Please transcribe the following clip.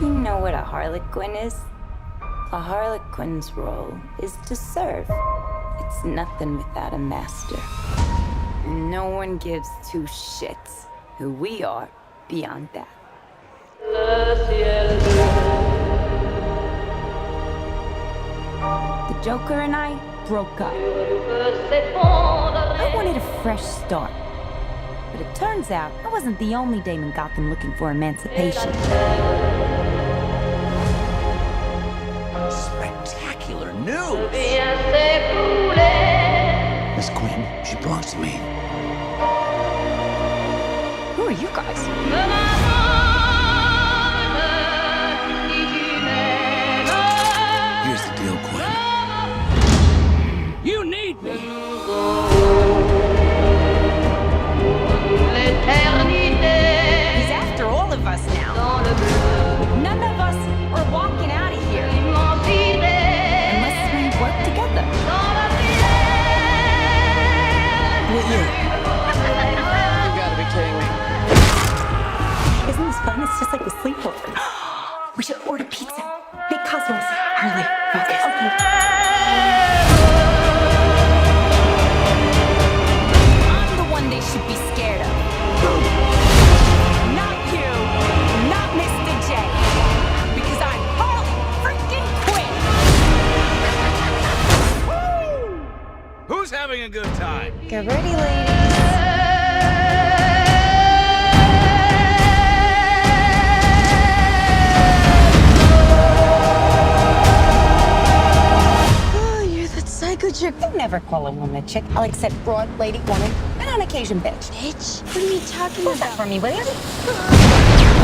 You know what a Harley Quinn is? A Harley Quinn's role is to serve. It's nothing without a master. No one gives two shits who we are beyond that. The Joker and I broke up. I wanted a fresh start. But it turns out I wasn't the only dame in Gotham looking for emancipation. Spectacular news! Miss Quinn, she belongs to me. Who are you guys? Here's the deal, Quinn. You need me! He's after all of us now. None of us are walking out of here unless we work together. What year? You gotta be kidding me. Isn't this fun? It's just like a sleepover. We should order pizza. Make cosmos. Harley, focus. Okay. I'm the one they should be scared of. Not you. Not Mr. J. Because I'm Harley freaking Quinn. Who's having a good time? Get ready, ladies. Psycho chick. I never call a woman a chick. I'll accept broad, lady, woman, and on occasion, bitch. Bitch? What are you talking Who's that about? for me, will you?